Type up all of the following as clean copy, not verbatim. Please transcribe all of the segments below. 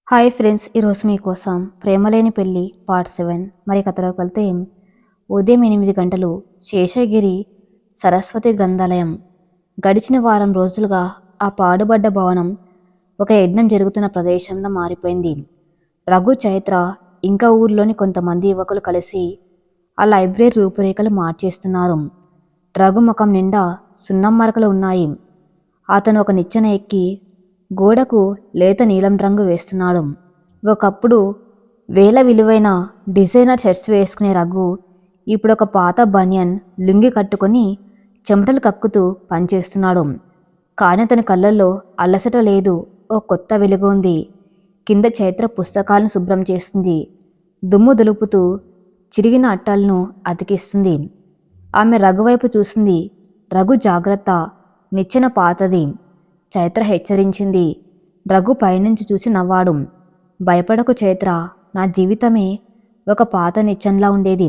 Hi friends, ఈరోజు మీకోసం ప్రేమలేని పెళ్ళి పార్ట్ 7. మరి కథలోకి వెళ్తే ఉదయం 8 గంటలు శేషగిరి సరస్వతి గ్రంథాలయం. గడిచిన వారం రోజులుగా ఆ పాడుబడ్డ భవనం ఒక యజ్ఞం జరుగుతున్న ప్రదేశంలో మారిపోయింది. రఘు, చైత్ర ఇంకా ఊర్లోని కొంతమంది యువకులు కలిసి ఆ లైబ్రరీ రూపురేఖలు మార్చేస్తున్నారు. రఘు ముఖం నిండా సున్నం మరకలు ఉన్నాయి. అతను ఒక నిచ్చెన ఎక్కి గోడకు లేత నీలం రంగు వేస్తున్నాడు. ఒకప్పుడు వేల విలువైన డిజైనర్ షర్ట్స్ వేసుకునే రఘు ఇప్పుడు ఒక పాత బనియన్ లుంగి కట్టుకొని చెమటలు కక్కుతూ పనిచేస్తున్నాడు. కానీ అతని కళ్ళల్లో అలసట లేదు, ఓ కొత్త వెలుగు ఉంది. కింద చైత్ర పుస్తకాలను శుభ్రం చేస్తుంది. దుమ్ము దులుపుతూ చిరిగిన అట్టాలను అతికిస్తుంది. ఆమె రఘు వైపు చూసింది. రఘు, జాగ్రత్త, నిచ్చెన పాతది, చైత్ర హెచ్చరించింది. రఘు పైనుంచి చూసి నవ్వాడు. భయపడకు చైత్ర, నా జీవితమే ఒక పాత నిచ్చెనలా ఉండేది.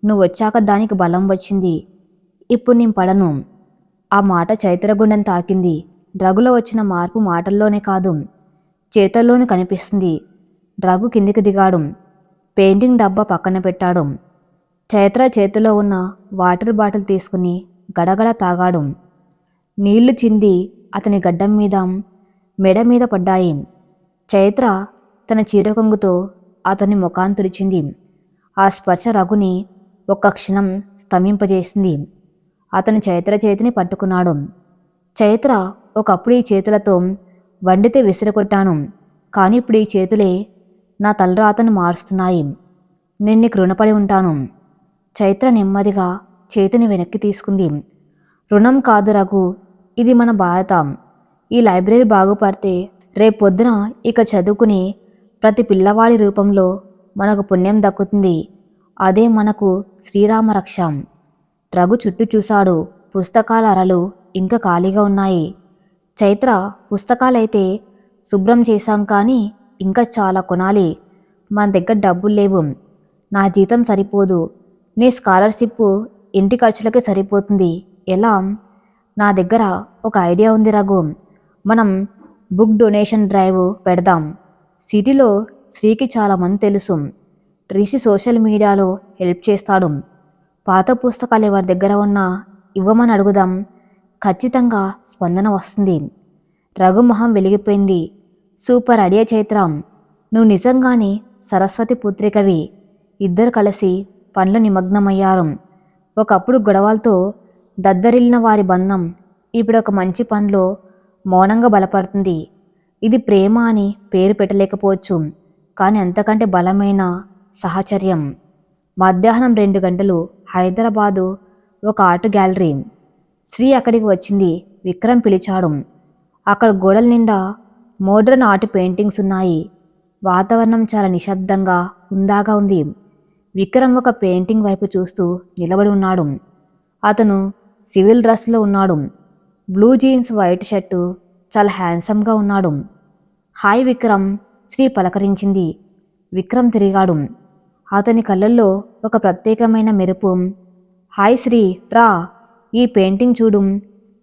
నువ్వు వచ్చాక దానికి బలం వచ్చింది. ఇప్పుడు నేను పడను. ఆ మాట చైత్ర గుండెను తాకింది. రఘులో వచ్చిన మార్పు మాటల్లోనే కాదు, చేతల్లోనూ కనిపిస్తుంది. రఘు కిందికి దిగాడు. పెయింటింగ్ డబ్బా పక్కన పెట్టాడు. చైత్ర చేతిలో ఉన్న వాటర్ బాటిల్ తీసుకుని గడగడ తాగాడు. నీళ్లు చింది అతని గడ్డం మీద, మెడ మీద పడ్డాయి. చైత్ర తన చీరకొంగుతో అతని ముఖాన్ని తుడిచింది. ఆ స్పర్శ రఘుని ఒక్క క్షణం స్తంభింపజేసింది. అతను చైత్ర చేతిని పట్టుకున్నాడు. చైత్ర, ఒకప్పుడు ఈ చేతులతో వండితే విసిరకొట్టాను, కానీ ఇప్పుడు ఈ చేతులే నా తలరాతను మారుస్తున్నాయి. నేను నీకు రుణపడి ఉంటాను. చైత్ర నెమ్మదిగా చేతిని వెనక్కి తీసుకుంది. రుణం కాదు రఘు, ఇది మన బాధ్యత. ఈ లైబ్రరీ బాగుపడితే రేపొద్దున ఇక చదువుకునే ప్రతి పిల్లవాడి రూపంలో మనకు పుణ్యం దక్కుతుంది. అదే మనకు శ్రీరామ రక్ష. రఘు చుట్టూ చూశాడు. పుస్తకాల అరలు ఇంకా ఖాళీగా ఉన్నాయి. చైత్ర, పుస్తకాలైతే శుభ్రం చేశాం, కానీ ఇంకా చాలా కొనాలి. మన దగ్గర డబ్బులు లేవు. నా జీతం సరిపోదు. నీ స్కాలర్షిప్ ఇంటి ఖర్చులకే సరిపోతుంది. ఎలా? నా దగ్గర ఒక ఐడియా ఉంది రఘు. మనం బుక్ డొనేషన్ డ్రైవ్ పెడదాం. సిటీలో శ్రీకి చాలామంది తెలుసు. రిషి సోషల్ మీడియాలో హెల్ప్ చేస్తాడు. పాత పుస్తకాలు ఎవరి దగ్గర ఉన్నా ఇవ్వమని అడుగుదాం. ఖచ్చితంగా స్పందన వస్తుంది. రఘు మొహం వెలిగిపోయింది. సూపర్ ఐడియా చైత్ర, నువ్వు నిజంగానే సరస్వతి పుత్రికవి. ఇద్దరు కలిసి పనులు నిమగ్నమయ్యారు. ఒకప్పుడు గొడవలతో దద్దరిల్లిన వారి బంధం ఇప్పుడు ఒక మంచి పనిలో మౌనంగా బలపడుతుంది. ఇది ప్రేమ అని పేరు పెట్టలేకపోవచ్చు, కానీ అంతకంటే బలమైన సహచర్యం. మధ్యాహ్నం 2 గంటలు హైదరాబాదు ఒక ఆర్ట్ గ్యాలరీ. శ్రీ అక్కడికి వచ్చింది. విక్రమ్ పిలిచాడు. అక్కడ గోడల నిండా మోడ్రన్ ఆర్ట్ పెయింటింగ్స్ ఉన్నాయి. వాతావరణం చాలా నిశ్శబ్దంగా హుందాగా ఉంది. విక్రమ్ ఒక పెయింటింగ్ వైపు చూస్తూ నిలబడి ఉన్నాడు. అతను సివిల్ డ్రెస్లో ఉన్నాడు. బ్లూ జీన్స్, వైట్ షర్టు, చాలా హ్యాండ్సమ్గా ఉన్నాడు. హాయ్ విక్రమ్, శ్రీ పలకరించింది. విక్రమ్ తిరిగాడు. అతని కళ్ళల్లో ఒక ప్రత్యేకమైన మెరుపు. హాయ్ శ్రీ, రా, ఈ పెయింటింగ్ చూడు.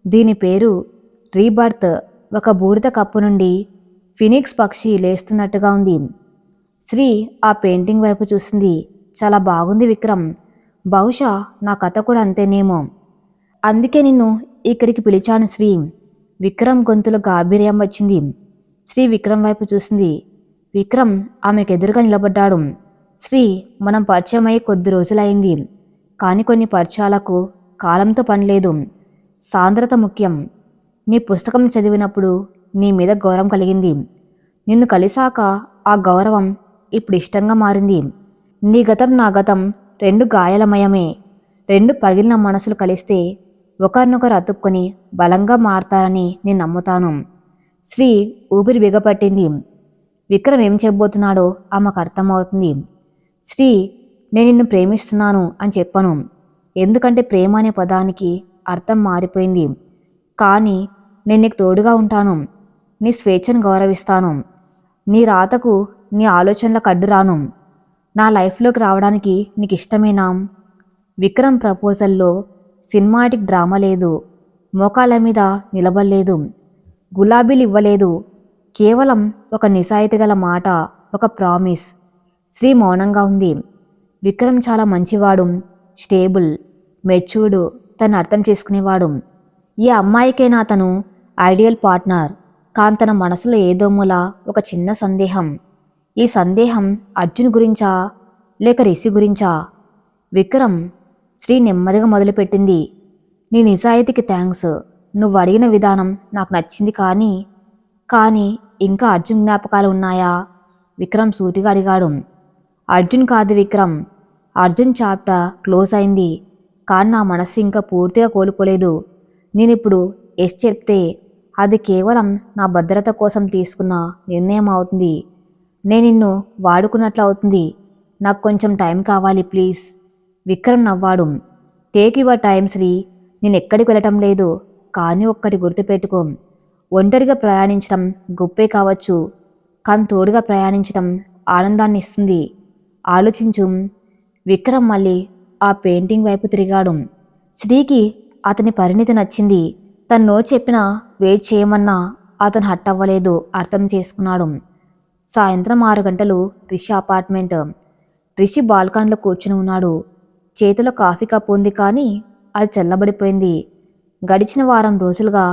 దీని పేరు రీబర్త్. ఒక బూడిద కప్పు నుండి ఫినిక్స్ పక్షి లేస్తున్నట్టుగా ఉంది. శ్రీ ఆ పెయింటింగ్ వైపు చూసింది. చాలా బాగుంది విక్రమ్. బహుశా నా కథ కూడా అంతేనేమో. అందుకే నిన్ను ఇక్కడికి పిలిచాను శ్రీ. విక్రమ్ గొంతులో గాంభీర్యం వచ్చింది. శ్రీ విక్రమ్ వైపు చూసింది. విక్రమ్ ఆమెకు ఎదురుగా నిలబడ్డాడు. శ్రీ, మనం పరిచయం అయ్యి కొద్ది రోజులైంది, కానీ కొన్ని పరిచయాలకు కాలంతో పనిలేదు, సాంద్రత ముఖ్యం. నీ పుస్తకం చదివినప్పుడు నీ మీద గౌరవం కలిగింది. నిన్ను కలిసాక ఆ గౌరవం ఇప్పుడు ఇష్టంగా మారింది. నీ గతం నా గతం రెండు గాయాలమయమే. రెండు పగిలిన మనసులు కలిస్తే ఒకరినొకరు అతుక్కొని బలంగా మారతారని నేను నమ్ముతాను. శ్రీ ఊపిరి బిగపట్టింది. విక్రమ్ ఏం చెప్పబోతున్నాడో ఆమెకు అర్థమవుతుంది. శ్రీ, నేను నిన్ను ప్రేమిస్తున్నాను అని చెప్పను, ఎందుకంటే ప్రేమ అనే పదానికి అర్థం మారిపోయింది. కానీ నేను నీకు తోడుగా ఉంటాను. నీ స్వేచ్ఛను గౌరవిస్తాను. నీ రాతకు, నీ ఆలోచనలకు అడ్డురాను. నా లైఫ్లోకి రావడానికి నీకు ఇష్టమేనా? విక్రమ్ ప్రపోజల్లో సినిమాటిక్ డ్రామా లేదు. మోకాళ్ళ మీద నిలబడలేదు. గులాబీలు ఇవ్వలేదు. కేవలం ఒక నిజాయితీ గల మాట, ఒక ప్రామిస్. శ్రీ మౌనంగా ఉంది. విక్రమ్ చాలా మంచివాడు, స్టేబుల్, మెచ్యూర్డ్, తను అర్థం చేసుకునేవాడు. ఈ అమ్మాయికైనా తను ఐడియల్ పార్ట్నర్. కానీ తన మనసులో ఏదో మూల ఒక చిన్న సందేహం. ఈ సందేహం అర్జున్ గురించా లేక రిషి గురించా? విక్రమ్, శ్రీ నెమ్మదిగా మొదలుపెట్టింది. నీ నిజాయితీకి థ్యాంక్స్. నువ్వు అడిగిన విధానం నాకు నచ్చింది, కానీ ఇంకా అర్జున్ జ్ఞాపకాలు ఉన్నాయా? విక్రమ్ సూటిగా అడిగాడు. అర్జున్ కాదు విక్రమ్, అర్జున్ చాప్టర్ క్లోజ్ అయింది. కానీ నా మనస్సు ఇంకా పూర్తిగా కోలుకోలేదు. నేనిప్పుడు ఎస్ చెప్తే అది కేవలం నా భద్రత కోసం తీసుకున్న నిర్ణయం అవుతుంది. నేను నిన్ను వాడుకున్నట్లు అవుతుంది. నాకు కొంచెం టైం కావాలి ప్లీజ్. విక్రమ్ నవ్వాడు. Take your time Sri. నేను ఎక్కడికి వెళ్ళటం లేదు. కానీ ఒక్కటి గుర్తుపెట్టుకో, ఒంటరిగా ప్రయాణించడం గొప్పే కావచ్చు, కానీ తోడుగా ప్రయాణించడం ఆనందాన్ని ఇస్తుంది. ఆలోచించు. విక్రమ్ మళ్ళీ ఆ పెయింటింగ్ వైపు తిరిగాడు. శ్రీకి అతని పరిణితి నచ్చింది. తను నో చెప్పినా వెయిట్ చేయమన్నా అతను హట్ అవ్వలేదు. అర్థం చేసుకున్నాడు. సాయంత్రం 6 గంటలు రిషి అపార్ట్మెంట్. రిషి బాల్కాన్లో కూర్చుని ఉన్నాడు. చేతిలో కాఫీ కప్ ఉంది, కానీ అది చల్లబడిపోయింది. గడిచిన వారం రోజులుగా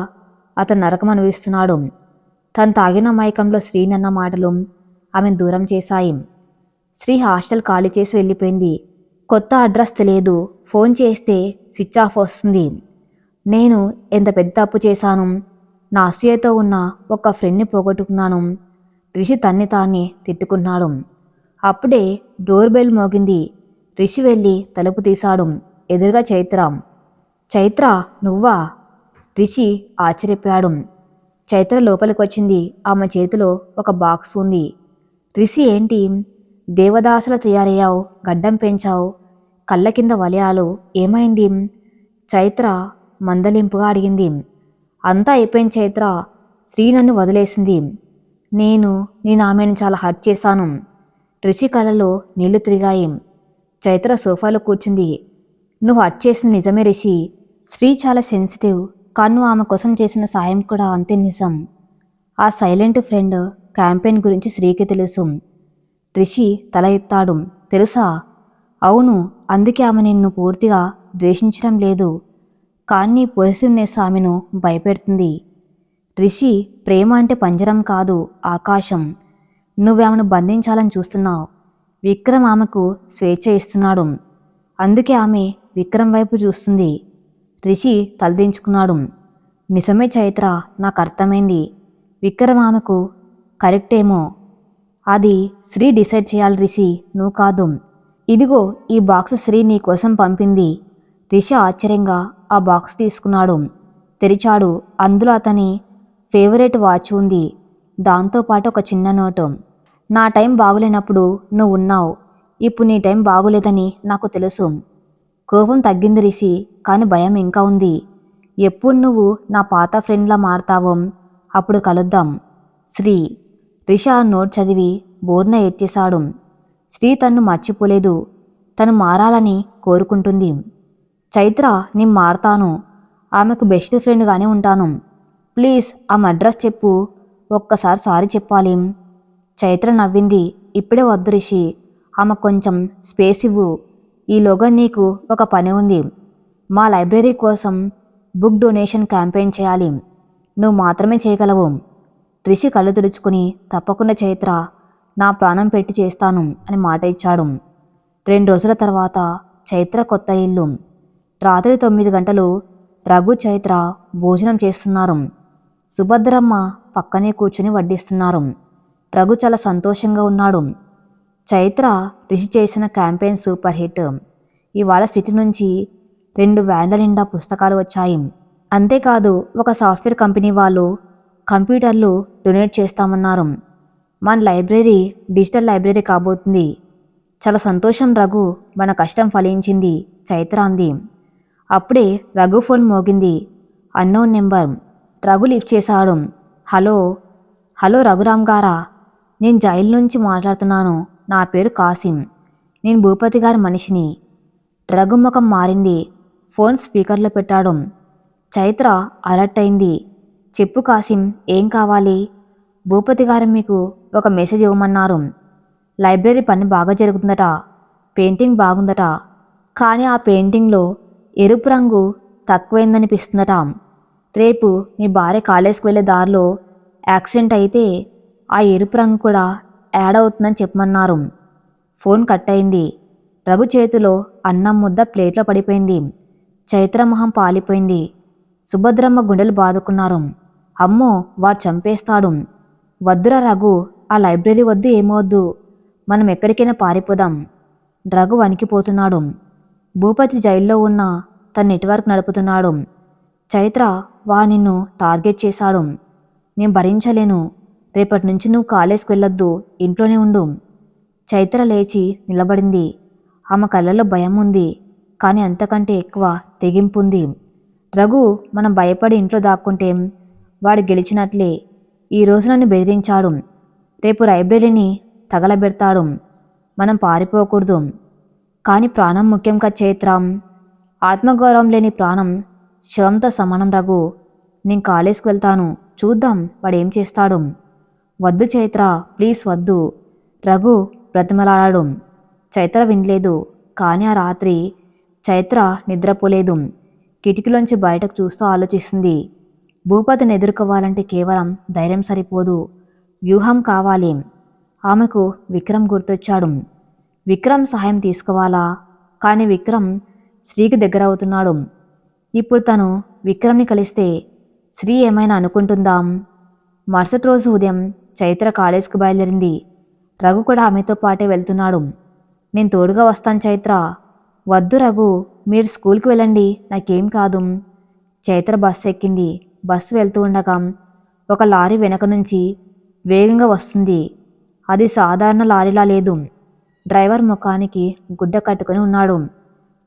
అతను నరకం అనుభవిస్తున్నాడు. తను తాగిన మైకంలో శ్రీనన్న మాటలు ఆమెను దూరం చేశాయి. శ్రీ హాస్టల్ ఖాళీ చేసి వెళ్ళిపోయింది. కొత్త అడ్రస్ తెలియదు. ఫోన్ చేస్తే స్విచ్ ఆఫ్ వస్తుంది. నేను ఎంత పెద్ద తప్పు చేశాను. నా అసూయతో ఉన్న ఒక ఫ్రెండ్ని పోగొట్టుకున్నాను. రిషి తన్ని తాన్ని తిట్టుకున్నాడు. అప్పుడే డోర్ బెల్ మోగింది. రిషి వెళ్ళి తలుపు తీశాడు. ఎదురుగా చైత్ర. చైత్ర, నువ్వా? రిషి ఆశ్చర్యపోయాడు. చైత్ర లోపలికి వచ్చింది. ఆమె చేతిలో ఒక బాక్స్ ఉంది. రిషి, ఏంటి దేవదాసుల తయారయ్యావు? గడ్డం పెంచావు, కళ్ళ కింద వలయాలు, ఏమైంది? చైత్ర మందలింపుగా అడిగింది. అంతా అయిపోయింది చైత్ర. శ్రీ నన్ను వదిలేసింది. నేను ఆమెను చాలా హర్ట్ చేశాను. రిషి కళ్ళలో నీళ్లు తిరిగాయి. చైత్ర సోఫాలో కూర్చుంది. నువ్వు హర్ట్ చేసింది నిజమే రిషి. శ్రీ చాలా సెన్సిటివ్, కానీ నువ్వు ఆమె కోసం చేసిన సాయం కూడా అంతే నిజం. ఆ సైలెంట్ ఫ్రెండ్ క్యాంపెయిన్ గురించి శ్రీకి తెలుసు. రిషి తల ఎత్తాడు. తెలుసా? అవును, అందుకే ఆమె నిన్ను పూర్తిగా ద్వేషించడం లేదు, కానీ నీ పొజిటివ్నెస్ ఆమెను భయపెడుతుంది. రిషి, ప్రేమ అంటే పంజరం కాదు, ఆకాశం. నువ్వేమను బంధించాలని చూస్తున్నావు. విక్రమ్ ఆమెకు స్వేచ్ఛ ఇస్తున్నాడు, అందుకే ఆమె విక్రమ్ వైపు చూస్తుంది. రిషి తలదించుకున్నాడు. నిజమే చైత్ర, నాకు అర్థమైంది. విక్రమ్ ఆమెకు కరెక్టేమో. అది శ్రీ డిసైడ్ చేయాలి రిషి, నువ్వు కాదు. ఇదిగో ఈ బాక్స్ శ్రీ నీ కోసం పంపింది. రిషి ఆశ్చర్యంగా ఆ బాక్స్ తీసుకున్నాడు. తెరిచాడు. అందులో అతని ఫేవరెట్ వాచ్ ఉంది. దాంతోపాటు ఒక చిన్న నోటు. నా టైం బాగులేనప్పుడు నువ్వు ఉన్నావు. ఇప్పుడు నీ టైం బాగులేదని నాకు తెలుసు. కోపం తగ్గింది రిషి, కానీ భయం ఇంకా ఉంది. ఎప్పుడు నువ్వు నా పాత ఫ్రెండ్లా మారతావో అప్పుడు కలుద్దాం. శ్రీ. రిషి ఆ నోట్ చదివి బోర్న ఏడ్చేశాడు. శ్రీ తన్ను మర్చిపోలేదు. తను మారాలని కోరుకుంటుంది. చైత్ర, నేను మారతాను. ఆమెకు బెస్ట్ ఫ్రెండ్గానే ఉంటాను. ప్లీజ్ ఆమె అడ్రస్ చెప్పు. ఒక్కసారి సారీ చెప్పాలి. చైత్ర నవ్వింది. ఇప్పుడే వద్దు రిషి, ఆమె కొంచెం స్పేస్ ఇవ్వు. ఈలోగా నీకు ఒక పని ఉంది. మా లైబ్రరీ కోసం బుక్ డొనేషన్ క్యాంపెయిన్ చేయాలి. నువ్వు మాత్రమే చేయగలవు. రిషి కళ్ళు తుడుచుకుని, తప్పకుండా చైత్ర, నా ప్రాణం పెట్టి చేస్తాను అని మాట ఇచ్చాడు. 2 రోజుల తర్వాత చైత్ర కొత్త ఇల్లు. రాత్రి 9 గంటలు రఘు, చైత్ర భోజనం చేస్తున్నారు. సుభద్రమ్మ పక్కనే కూర్చుని వడ్డిస్తున్నారు. రఘు చాలా సంతోషంగా ఉన్నాడు. చైత్ర, రిషి చేసిన క్యాంపెయిన్ సూపర్ హిట్. ఇవాళ సిటీ నుంచి 2 వ్యాన్ల నిండా పుస్తకాలు వచ్చాయి. అంతేకాదు, ఒక సాఫ్ట్వేర్ కంపెనీ వాళ్ళు కంప్యూటర్లు డొనేట్ చేస్తామన్నారు. మన లైబ్రరీ డిజిటల్ లైబ్రరీ కాబోతుంది. చాలా సంతోషం రఘు, మన కష్టం ఫలించింది, చైత్ర అంది. అప్పుడే రఘు ఫోన్ మోగింది. Unknown number. రఘు లిఫ్ట్ చేశాడు. హలో. హలో రఘురామ్ గారా? నేను జైలు నుంచి మాట్లాడుతున్నాను. నా పేరు కాసిం. నేను భూపతి గారి మనిషిని. రఘు ముఖం మారింది. ఫోన్ స్పీకర్లో పెట్టాడు. చైత్ర అలర్ట్ అయింది. చెప్పు కాసిం, ఏం కావాలి? భూపతి గారు మీకు ఒక మెసేజ్ ఇవ్వమన్నారు. లైబ్రరీ పని బాగా జరుగుతుందట, పెయింటింగ్ బాగుందట, కానీ ఆ పెయింటింగ్లో ఎరుపు రంగు తక్కువైందనిపిస్తుందట. రేపు మీ భార్య కాలేజ్కి వెళ్ళే దారిలో యాక్సిడెంట్ అయితే ఆ ఎరుపు రంగు కూడా యాడ్ అవుతుందని చెప్పమన్నారు. ఫోన్ కట్ అయింది. రఘు చేతిలో అన్నం ముద్ద ప్లేట్లో పడిపోయింది. చైత్ర మొహం పాలిపోయింది. సుభద్రమ్మ గుండెలు బాదుకున్నారు. అమ్మో, వాడు చంపేస్తాడు. వద్దురా రఘు, ఆ లైబ్రరీ వద్దు, ఏమవద్దు, మనం ఎక్కడికైనా పారిపోదాం. రఘు వణికిపోతున్నాడు. భూపతి జైల్లో ఉన్న తన నెట్వర్క్ నడుపుతున్నాడు. చైత్ర నిన్ను టార్గెట్ చేశాడు. నేను భరించలేను. రేపటి నుంచి నువ్వు కాలేజ్కి వెళ్ళొద్దు, ఇంట్లోనే ఉండు. చైత్ర లేచి నిలబడింది. ఆమె కళ్ళల్లో భయం ఉంది, కానీ అంతకంటే ఎక్కువ తెగింపుంది. రఘు, మనం భయపడి ఇంట్లో దాక్కుంటే వాడు గెలిచినట్లే. ఈరోజు నన్ను బెదిరించాడు, రేపు లైబ్రరీని తగలబెడతాడు. మనం పారిపోకూడదు. కానీ ప్రాణం ముఖ్యం కదా చైత్ర. ఆత్మగౌరవం లేని ప్రాణం శవంతో సమానం. రఘు, నేను కాలేజ్కి వెళ్తాను, చూద్దాం వాడేం చేస్తాడు. వద్దు చైత్ర, ప్లీజ్ వద్దు, రఘు బ్రతిమలాడాడు. చైత్ర వినలేదు. కానీ ఆ రాత్రి చైత్ర నిద్రపోలేదు. కిటికీలోంచి బయటకు చూస్తూ ఆలోచిస్తుంది. భూపతిని ఎదుర్కోవాలంటే కేవలం ధైర్యం సరిపోదు, వ్యూహం కావాలి. ఆమెకు విక్రమ్ గుర్తొచ్చాడు. విక్రమ్ సహాయం తీసుకోవాలా? కానీ విక్రమ్ శ్రీకి దగ్గర అవుతున్నాడు. ఇప్పుడు తను విక్రమ్ని కలిస్తే శ్రీ ఏమైనా అనుకుంటుందా? మరుసటి రోజు ఉదయం చైత్ర కాలేజ్కి బయలుదేరింది. రఘు కూడా ఆమెతో పాటే వెళ్తున్నాడు. నేను తోడుగా వస్తాను చైత్ర. వద్దు రఘు, మీరు స్కూల్కి వెళ్ళండి, నాకేం కాదు. చైత్ర బస్సు ఎక్కింది. బస్సు వెళ్తూ ఉండగా ఒక లారీ వెనక నుంచి వేగంగా వస్తుంది. అది సాధారణ లారీలా లేదు. డ్రైవర్ ముఖానికి గుడ్డ కట్టుకొని ఉన్నాడు.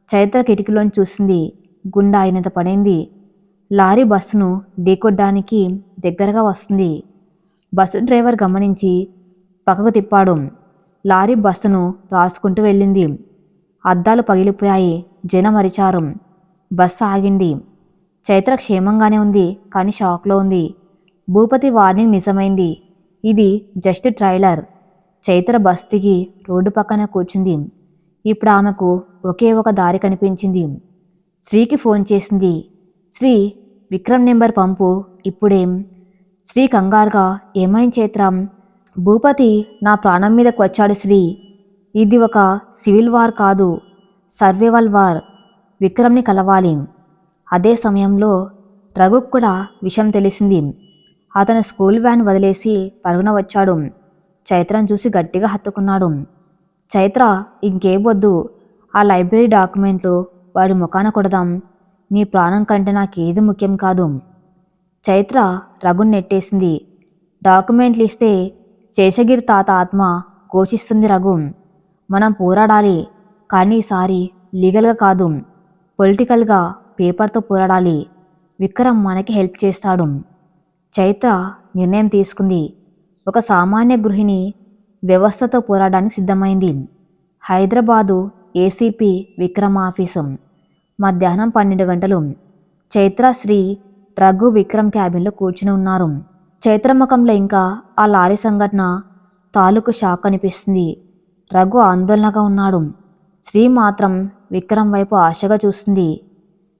చైత్ర కిటికీలోంచి చూసింది. గుండె అయినంత పడైంది. లారీ బస్సును ఢీకొట్టడానికి దగ్గరగా వస్తుంది. బస్సు డ్రైవర్ గమనించి పక్కకు తిప్పాడు. లారీ బస్సును రాసుకుంటూ వెళ్ళింది. అద్దాలు పగిలిపోయాయి. జనం అరిచారు. బస్సు ఆగింది. చైత్ర క్షేమంగానే ఉంది, కానీ షాక్లో ఉంది. భూపతి వార్నింగ్ నిజమైంది. ఇది జస్ట్ ట్రైలర్. చైత్ర బస్ దిగి రోడ్డు పక్కన కూర్చుంది. ఇప్పుడు ఆమెకు ఒకే ఒక దారి కనిపించింది. శ్రీకి ఫోన్ చేసింది. శ్రీ, విక్రమ్ నెంబర్ పంపు ఇప్పుడేం? శ్రీ కంగారుగా, ఏమైంది చైత్ర? భూపతి నా ప్రాణం మీదకు వచ్చాడు శ్రీ. ఇది ఒక సివిల్ వార్ కాదు, సర్వైవల్ వార్. విక్రమ్ని కలవాలి. అదే సమయంలో రఘుకు కూడా విషయం తెలిసింది. అతను స్కూల్ వ్యాన్ వదిలేసి పరుగున వచ్చాడు. చైత్రను చూసి గట్టిగా హత్తుకున్నాడు. చైత్ర, ఇంకేం వద్దు, ఆ లైబ్రరీ డాక్యుమెంట్లు వాడి ముఖాన కొడదాం. నీ ప్రాణం కంటే నాకేది ముఖ్యం కాదు. చైత్ర రఘుని నెట్టేసింది. డాక్యుమెంట్లు ఇస్తే శేషగిరి తాత ఆత్మ ఘోషిస్తుంది. రఘు, మనం పోరాడాలి, కానీ ఈసారి లీగల్గా కాదు, పొలిటికల్గా, పేపర్తో పోరాడాలి. విక్రమ్ మనకి హెల్ప్ చేస్తాడు. చైత్ర నిర్ణయం తీసుకుంది. ఒక సామాన్య గృహిణి వ్యవస్థతో పోరాడడానికి సిద్ధమైంది. Hyderabad ACP Vikram office. మధ్యాహ్నం 12 గంటలు. చైత్ర, శ్రీ, రఘు విక్రమ్ క్యాబిన్లో కూర్చుని ఉన్నారు. చైత్ర ముఖంలో ఇంకా ఆ లారీ సంఘటన తాలూకు షాక్ అనిపిస్తుంది. రఘు ఆందోళనగా ఉన్నాడు. శ్రీ మాత్రం విక్రమ్ వైపు ఆశగా చూస్తుంది.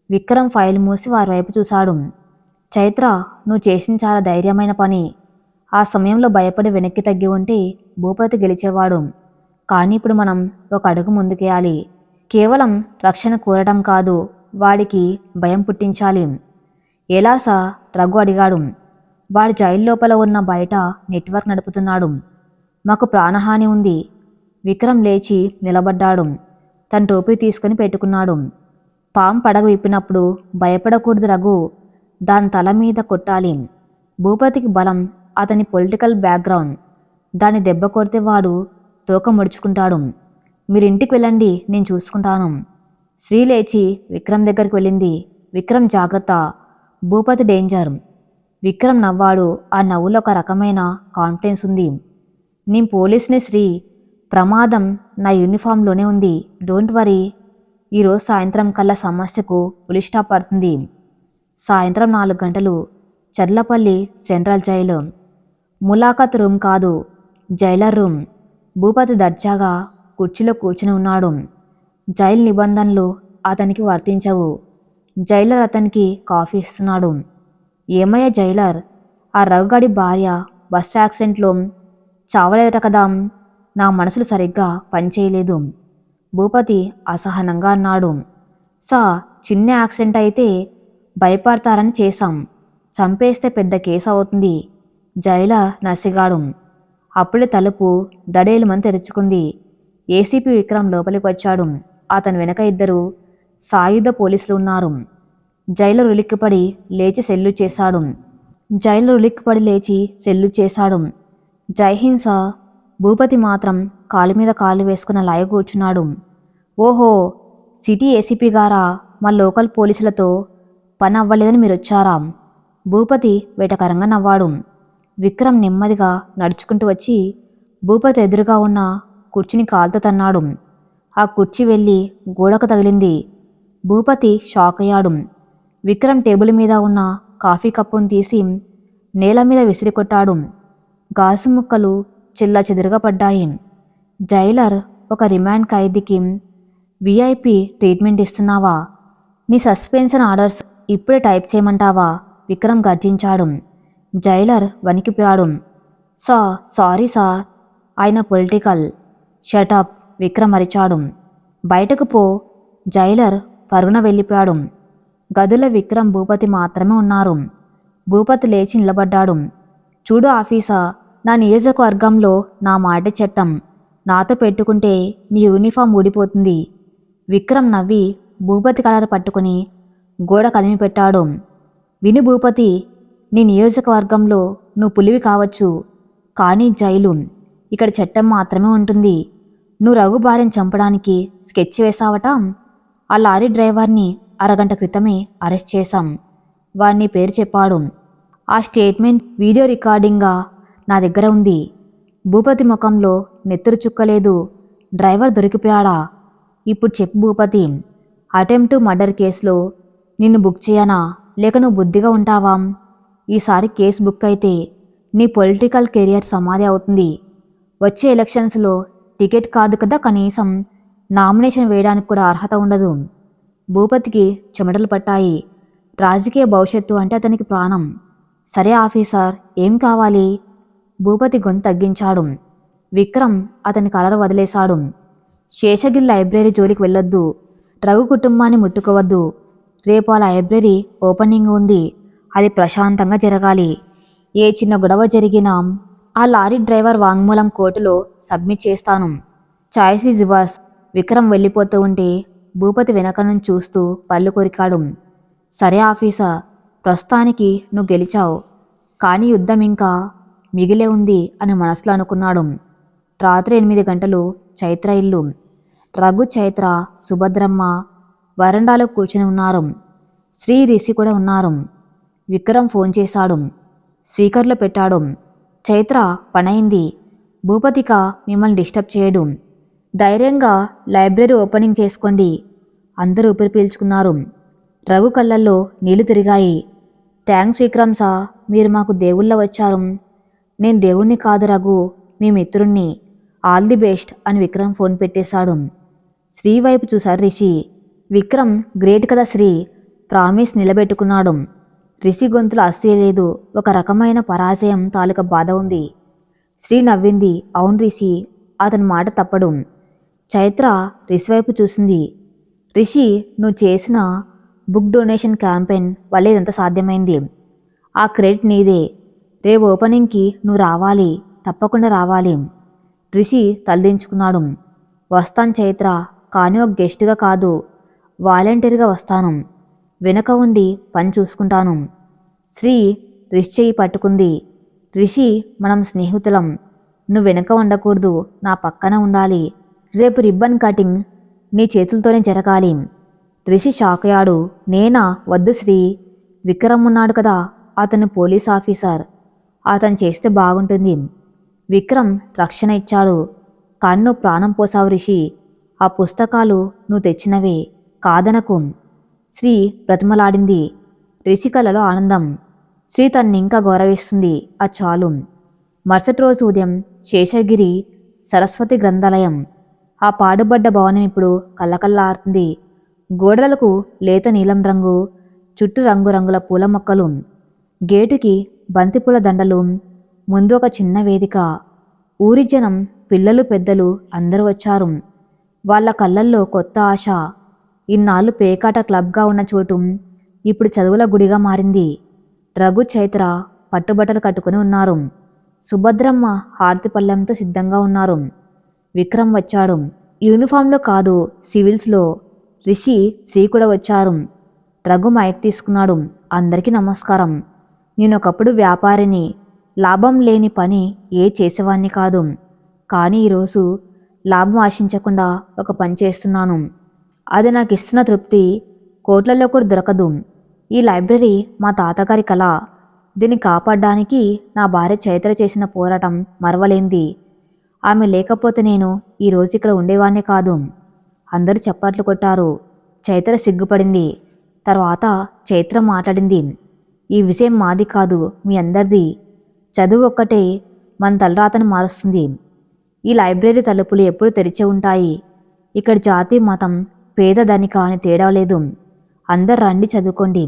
విక్రమ్ ఫైల్ మూసి వారి వైపు చూశాడు. చైత్ర, నువ్వు చేసిన చాలా ధైర్యమైన పని. ఆ సమయంలో భయపడి వెనక్కి తగ్గి ఉంటే భూపతి గెలిచేవాడు. కానీ ఇప్పుడు మనం ఒక అడుగు ముందుకేయాలి. కేవలం రక్షణ కోరడం కాదు, వాడికి భయం పుట్టించాలి. ఎలా సార్? రఘు అడిగాడు. వాడు జైలు లోపల ఉన్న బయట నెట్వర్క్ నడుపుతున్నాడు. మాకు ప్రాణహాని ఉంది. విక్రమ్ లేచి నిలబడ్డాడు. తన టోపీ తీసుకుని పెట్టుకున్నాడు. పాము పడగ విప్పినప్పుడు భయపడకూడదు రఘు, దాని తల మీద కొట్టాలి. భూపతికి బలం, అతని పొలిటికల్ బ్యాక్గ్రౌండ్. దాన్ని దెబ్బ కొడితే వాడు తోక ముడుచుకుంటాడు. మీరింటికి వెళ్ళండి, నేను చూసుకుంటాను. శ్రీ లేచి విక్రమ్ దగ్గరికి వెళ్ళింది. విక్రమ్ జాగ్రత్త, భూపతి డేంజర్. విక్రమ్ నవ్వాడు. ఆ నవ్వులో ఒక రకమైన కాన్ఫిడెన్స్ ఉంది. నేను పోలీస్ని శ్రీ, ప్రమాదం నా యూనిఫామ్లోనే ఉంది. డోంట్ వరీ, ఈరోజు సాయంత్రం కల్లా సమస్యకు పులి స్టాప్ పడుతుంది. సాయంత్రం 4 గంటలు. Charlapalli central jail. ములాఖత్ రూమ్ కాదు, జైలర్ రూమ్. భూపతి దర్జాగా కుర్చీలో కూర్చుని ఉన్నాడు. జైలు నిబంధనలు అతనికి వర్తించవు. జైలర్ అతనికి కాఫీ ఇస్తున్నాడు. ఏమయ్య జైలర్, ఆ రఘుగాడి భార్య బస్ యాక్సిడెంట్లో చావలేదట కదా. నా మనసులు సరిగ్గా పనిచేయలేదు. భూపతి అసహనంగా అన్నాడు. చిన్న యాక్సిడెంట్ అయితే భయపడతారని చేశాం. చంపేస్తే పెద్ద కేసు అవుతుంది. జైలర్ నసిగాడు. అప్పుడే తలుపు దడేలుమని తెరుచుకుంది. ఏసీపీ విక్రమ్ లోపలికి వచ్చాడు. అతని వెనక 2 సాయుధ పోలీసులు ఉన్నారు. జైలర్ ఉలిక్కిపడి లేచి సెల్లు చేశాడు. జైహింస. భూపతి మాత్రం కాలు మీద కాళ్ళు వేసుకున్న లాయ కూర్చున్నాడు. ఓహో, సిటీ ఏసీపీ గారా, మా లోకల్ పోలీసులతో పని అవ్వలేదని మీరొచ్చారా? భూపతి వెటకరంగా నవ్వాడు. విక్రమ్ నెమ్మదిగా నడుచుకుంటూ వచ్చి భూపతి ఎదురుగా ఉన్న కుర్చీని కాలుతో తన్నాడు. ఆ కుర్చీ వెళ్ళి గోడకు తగిలింది. భూపతి షాక్ అయ్యాడు. విక్రమ్ టేబుల్ మీద ఉన్న కాఫీ కప్పును తీసి నేల మీద విసిరికొట్టాడు. గాజు ముక్కలు చెల్లాచెదురుగా పడ్డాయి. జైలర్, ఒక రిమాండ్ ఖైదీకి విఐపి ట్రీట్మెంట్ ఇస్తున్నావా? నీ సస్పెన్షన్ ఆర్డర్స్ ఇప్పుడే టైప్ చేయమంటావా? విక్రమ్ గర్జించాడు. జైలర్ వణికిపోయాడు. సారీ సార్, ఆయన పొలిటికల్. షటప్, విక్రమ్ అరిచాడు. బయటకు పో. జైలర్ పరుగున వెళ్ళిపోయాడు. గదిలో విక్రమ్, భూపతి మాత్రమే ఉన్నారు. భూపతి లేచి నిలబడ్డాడు. చూడు ఆఫీసర్, నా నియోజకవర్గంలో నా మాట చట్టం. నాతో పెట్టుకుంటే నీ యూనిఫామ్ ఊడిపోతుంది. విక్రమ్ నవ్వి భూపతి కలర్ పట్టుకుని గోడ కదిమి పెట్టాడు. విను భూపతి, నీ నియోజకవర్గంలో నువ్వు పులివి కావచ్చు, కానీ జైలు, ఇక్కడ చట్టం మాత్రమే ఉంటుంది. నువ్వు రఘు భార్యను చంపడానికి స్కెచ్ వేశావట. ఆ లారీ డ్రైవర్ని అరగంట క్రితమే అరెస్ట్ చేశాం. వాడిని పేరు చెప్పాడు. ఆ స్టేట్మెంట్ వీడియో రికార్డింగ్గా నా దగ్గర ఉంది. భూపతి ముఖంలో నెత్తురు చుక్కలేదు. డ్రైవర్ దొరికిపోయాడా? ఇప్పుడు చెప్పు భూపతి, అటెంప్ట్ మర్డర్ కేసులో నిన్ను బుక్ చేయనా, లేక నువ్వు బుద్ధిగా ఉంటావా? ఈసారి కేసు బుక్ అయితే నీ పొలిటికల్ కెరియర్ సమాధి అవుతుంది. వచ్చే ఎలక్షన్స్లో టికెట్ కాదు కదా, కనీసం నామినేషన్ వేయడానికి కూడా అర్హత ఉండదు. భూపతికి చెమటలు పట్టాయి. రాజకీయ భవిష్యత్తు అంటే అతనికి ప్రాణం. సరే ఆఫీసర్, ఏం కావాలి? భూపతి గొంతు తగ్గించాడు. విక్రమ్ అతని కలర్ వదిలేశాడు. శేషగిరి లైబ్రరీ జోలికి వెళ్ళొద్దు. రఘు కుటుంబాన్ని ముట్టుకోవద్దు. రేపు ఆ లైబ్రరీ ఓపెనింగ్ ఉంది. అది ప్రశాంతంగా జరగాలి. ఏ చిన్న గొడవ జరిగినా ఆ లారీ డ్రైవర్ వాంగ్మూలం కోర్టులో సబ్మిట్ చేస్తాను. Choice is yours. విక్రమ్ వెళ్ళిపోతూ ఉంటే భూపతి వెనక నుంచి చూస్తూ పళ్ళు కొరికాడు. సరే ఆఫీసర్, ప్రస్తుతానికి నువ్వు గెలిచావు, కానీ యుద్ధం ఇంకా మిగిలే ఉంది అని మనసులో అనుకున్నాడు. రాత్రి 8 గంటలు. చైత్ర ఇల్లు. రఘు, చైత్ర, సుభద్రమ్మ వరండాలో కూర్చుని ఉన్నారు. శ్రీ, రిషి కూడా ఉన్నారు. విక్రమ్ ఫోన్ చేశాడు. స్పీకర్లో పెట్టాడు. చైత్ర, పనైంది. భూపతిక మిమ్మల్ని డిస్టర్బ్ చేయడు. ధైర్యంగా లైబ్రరీ ఓపెనింగ్ చేసుకోండి. అందరూ ఊపిరి పీల్చుకున్నారు. రఘు కళ్ళల్లో నీళ్లు తిరిగాయి. థ్యాంక్స్ విక్రమ్ సా, మీరు మాకు దేవుళ్ళ వచ్చారు. నేను దేవుణ్ణి కాదు రఘు, మీ మిత్రుణ్ణి. ఆల్ ది బెస్ట్ అని విక్రమ్ ఫోన్ పెట్టేశాడు. శ్రీ వైపు చూశారు రిషి. విక్రమ్ గ్రేట్ కదా శ్రీ, ప్రామిస్ నిలబెట్టుకున్నాడు. రిషి గొంతులో అసూయ లేదు, ఒక రకమైన పరాజయం తాలూకా బాధ ఉంది. శ్రీ నవ్వింది. అవును రిషి, అతని మాట తప్పడు. చైత్ర రిషి వైపు చూసింది. రిషి, నువ్వు చేసిన బుక్ డొనేషన్ క్యాంపెయిన్ వల్ల ఇదంతా సాధ్యమైంది. ఆ క్రెడిట్ నీదే. రేపు ఓపెనింగ్కి నువ్వు రావాలి, తప్పకుండా రావాలి. రిషి తలదించుకున్నాడు. వస్తాను చైత్ర, కానీ ఒక గెస్ట్గా కాదు, వాలంటీర్గా వస్తాను. వెనక ఉండి పని చూసుకుంటాను. శ్రీ రిషి చెయ్యి పట్టుకుంది. రిషి, మనం స్నేహితులం. నువ్వు వెనక ఉండకూడదు, నా పక్కన ఉండాలి. రేపు రిబ్బన్ కటింగ్ నీ చేతులతోనే జరగాలి. రిషి షాక్ అయ్యాడు. నేనా? వద్దు శ్రీ, విక్రమ్ ఉన్నాడు కదా, అతను పోలీస్ ఆఫీసర్, అతను చేస్తే బాగుంటుంది. విక్రమ్ రక్షణ ఇచ్చాడు, కానీ నువ్వు ప్రాణం పోసావు రిషి. ఆ పుస్తకాలు నువ్వు తెచ్చినవే, కాదనకు. శ్రీ బ్రతిమలాడింది. రిషి కళ్ళలో ఆనందం. శ్రీ తన్ని ఇంకా గౌరవిస్తుంది, ఆ చాలు. మరుసటి రోజు ఉదయం శేషగిరి సరస్వతి గ్రంథాలయం. ఆ పాడుబడ్డ భవనం ఇప్పుడు కళ్ళకల్లారుతుంది. గోడలకు లేత నీలం రంగు, చుట్టూ రంగురంగుల పూల మొక్కలు, గేటుకి బంతిపూల దండలు, ముందు ఒక చిన్న వేదిక. ఊరి జనం, పిల్లలు పెద్దలు అందరూ వచ్చారు. వాళ్ళ కళ్ళల్లో కొత్త ఆశ. ఇన్నాళ్ళు పేకాట క్లబ్గా ఉన్న చోటు ఇప్పుడు చదువుల గుడిగా మారింది. రఘు, చైత్ర పట్టుబట్టలు కట్టుకుని ఉన్నారు. సుభద్రమ్మ హారతి పళ్ళెంతో సిద్ధంగా ఉన్నారు. విక్రమ్ వచ్చాడు. యూనిఫామ్లో కాదు, సివిల్స్లో. రిషి, శ్రీ కూడా వచ్చారు. రఘు మైక్ తీసుకున్నాడు. అందరికీ నమస్కారం. నేనొకప్పుడు వ్యాపారిని. లాభం లేని పని చేసేవాణ్ణి కాదు. కానీ ఈరోజు లాభం ఆశించకుండా ఒక పని చేస్తున్నాను. అది నాకు ఇస్తున్న తృప్తి కోట్లలో కూడా దొరకదు. ఈ లైబ్రరీ మా తాతగారి కళ. దీన్ని కాపాడడానికి నా భార్య చైత్ర చేసిన పోరాటం మరవలేంది. ఆమె లేకపోతే నేను ఈరోజు ఇక్కడ ఉండేవాణ్ణే కాదు. అందరూ చప్పట్లు కొట్టారు. చైత్ర సిగ్గుపడింది. తర్వాత చైత్ర మాట్లాడింది. ఈ విషయం మాది కాదు, మీ అందరిది. చదువు ఒక్కటే మన తలరాతను మారుస్తుంది. ఈ లైబ్రరీ తలుపులు ఎప్పుడు తెరిచే ఉంటాయి. ఇక్కడ జాతి, మతం, పేద ధనిక అని తేడా లేదు. అందరు రండి, చదువుకోండి.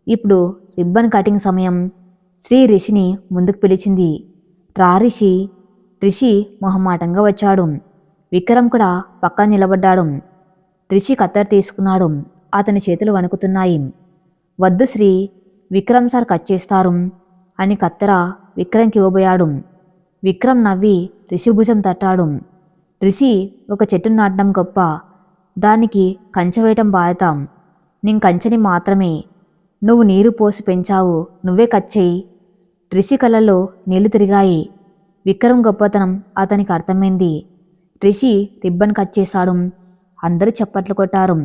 ఇప్పుడు రిబ్బన్ కటింగ్ సమయం. శ్రీ రిషిని ముందుకు పిలిచింది. రా రిషి. రిషి మొహమాటంగా వచ్చాడు. విక్రమ్ కూడా పక్కన నిలబడ్డాడు. రిషి కత్తెర తీసుకున్నాడు. అతని చేతులు వణుకుతున్నాయి. వద్దు శ్రీ, విక్రమ్ సార్ కట్ చేస్తారు అని కత్తెర విక్రమ్కి ఇవ్వబోయాడు. విక్రమ్ నవ్వి రిషి భుజం తట్టాడు. రిషి, ఒక చెట్టును నాటడం గొప్ప, దానికి కంచె వేయటం బాధ్యత. నేను కంచెని మాత్రమే. నువ్వు నీరు పోసి పెంచావు, నువ్వే కట్ చేయి. రిషి కళ్ళల్లో నీళ్లు తిరిగాయి. విక్రమ్ గొప్పతనం అతనికి అర్థమైంది. రిషి రిబ్బన్ కట్ చేశాడు. అందరూ చప్పట్లు కొట్టారు.